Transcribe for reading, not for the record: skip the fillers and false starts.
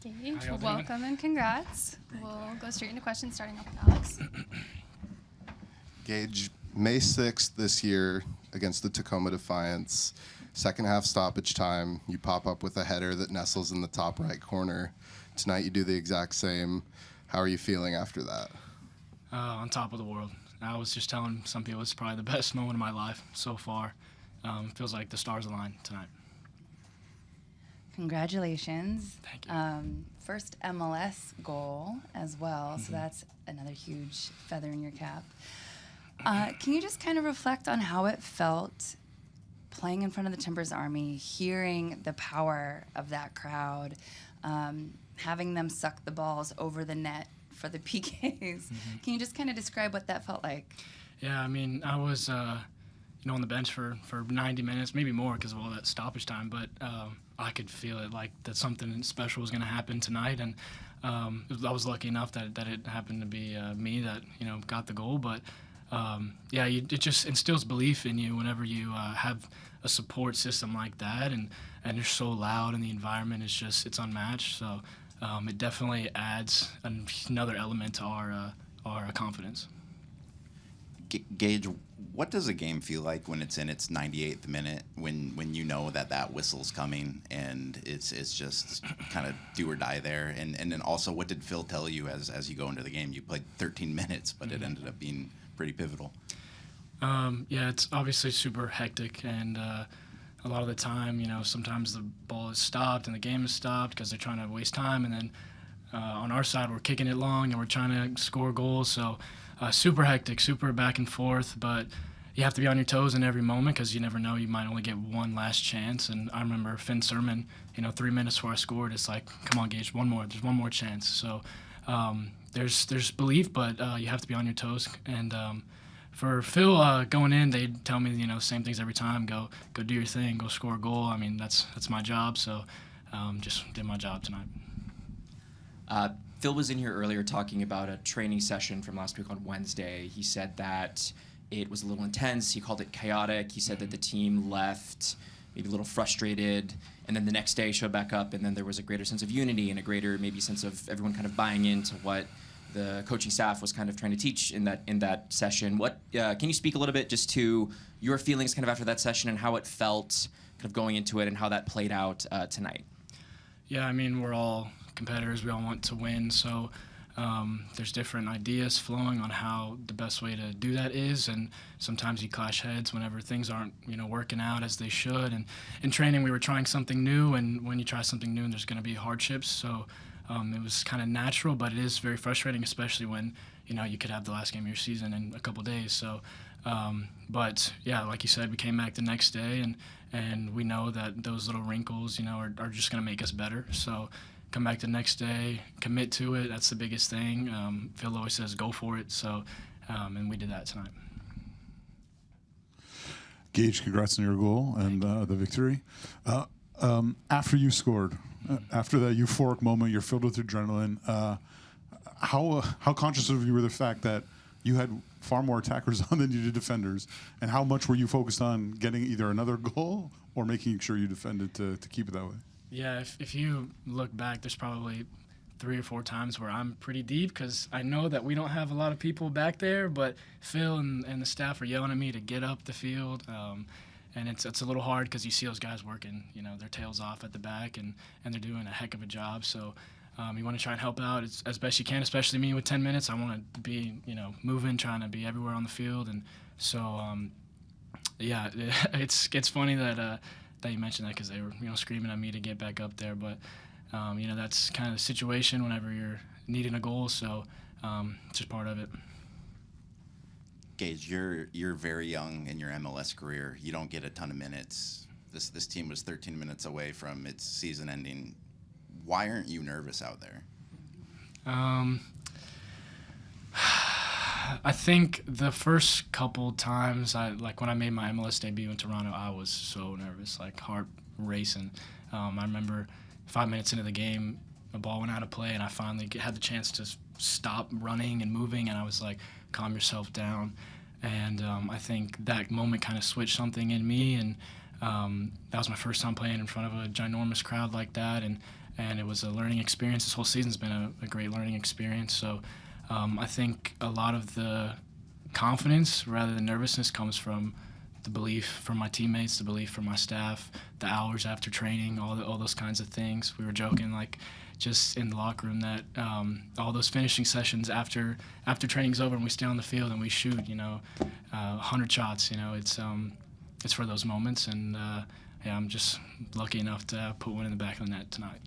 Gage, welcome and congrats. We'll go straight into questions, starting off with Alex. Gage, May 6th this year against the Tacoma Defiance, second half stoppage time, you pop up with a header that nestles in the top right corner. Tonight you do the exact same. How are you feeling after that? On top of the world. I was just telling some people it's probably the best moment of my life so far. Feels like the stars aligned tonight. Congratulations. Thank you. First MLS goal as well, so that's another huge feather in your cap. Can you just kind of reflect on how it felt playing in front of the Timbers Army, hearing the power of that crowd, having them suck the balls over the net for the PKs? Can you just kind of describe what that felt like? Yeah, I mean, I was on the bench for 90 minutes, maybe more because of all that stoppage time, but I could feel it like that something special was going to happen tonight, and I was lucky enough that it happened to be me that got the goal. But it just instills belief in you whenever you have a support system like that, and you're so loud, and the environment is it's unmatched. So it definitely adds another element to our confidence. Gage, what does a game feel like when it's in its 98th minute, when you know that whistle's coming and it's just kind of do or die there? And then also, what did Phil tell you as you go into the game? You played 13 minutes, but it ended up being pretty pivotal. Yeah, it's obviously super hectic, and a lot of the time, sometimes the ball is stopped and the game is stopped because they're trying to waste time, and then on our side, we're kicking it long and we're trying to score goals, so super hectic, super back and forth, but you have to be on your toes in every moment because you never know, you might only get one last chance. And I remember Finn Sermon, 3 minutes before I scored, it's like, come on, Gage, there's one more chance. So there's belief, but you have to be on your toes. And for Phil going in, they tell me, same things every time, go do your thing, go score a goal. I mean, that's my job, so just did my job tonight. Phil was in here earlier talking about a training session from last week on Wednesday. He said that it was a little intense. He called it chaotic. He said that the team left maybe a little frustrated, and then the next day showed back up, and then there was a greater sense of unity and a greater maybe sense of everyone kind of buying into what the coaching staff was kind of trying to teach in that session. What can you speak a little bit just to your feelings kind of after that session and how it felt kind of going into it and how that played out tonight? Yeah, I mean, we're all competitors. We all want to win, so there's different ideas flowing on how the best way to do that is, and sometimes you clash heads whenever things aren't working out as they should. And in training we were trying something new, and when you try something new, there's going to be hardships, so it was kind of natural, but it is very frustrating, especially when you could have the last game of your season in a couple days. So but yeah, like you said, we came back the next day, and we know that those little wrinkles are just going to make us better. So come back the next day, commit to it. That's the biggest thing. Phil always says, go for it. So, and we did that tonight. Gage, congrats on your goal and the victory. After you scored, after that euphoric moment, you're filled with adrenaline. How conscious of you were the fact that you had far more attackers on than you did defenders, and how much were you focused on getting either another goal or making sure you defended to keep it that way? Yeah, if you look back, there's probably 3 or 4 times where I'm pretty deep because I know that we don't have a lot of people back there, but Phil and the staff are yelling at me to get up the field, and it's a little hard because you see those guys working, their tails off at the back, and they're doing a heck of a job. So you want to try and help out as best you can, especially me with 10 minutes. I want to be, moving, trying to be everywhere on the field, and so yeah, it's funny that you mentioned that because they were screaming at me to get back up there, but that's kind of the situation whenever you're needing a goal, so it's just part of it. Gage, you're very young in your MLS career. You don't get a ton of minutes. This team was 13 minutes away from its season ending. Why aren't you nervous out there? I think the first couple times, when I made my MLS debut in Toronto, I was so nervous, like heart racing. I remember 5 minutes into the game, the ball went out of play, and I finally had the chance to stop running and moving, and I was like, calm yourself down. And I think that moment kind of switched something in me, and that was my first time playing in front of a ginormous crowd like that, and and it was a learning experience. This whole season's been a great learning experience. So I think a lot of the confidence rather than nervousness comes from the belief from my teammates, the belief from my staff, the hours after training, all those kinds of things. We were joking, like, just in the locker room that all those finishing sessions after training's over and we stay on the field and we shoot, 100 shots. It's for those moments, and yeah, I'm just lucky enough to put one in the back of the net tonight.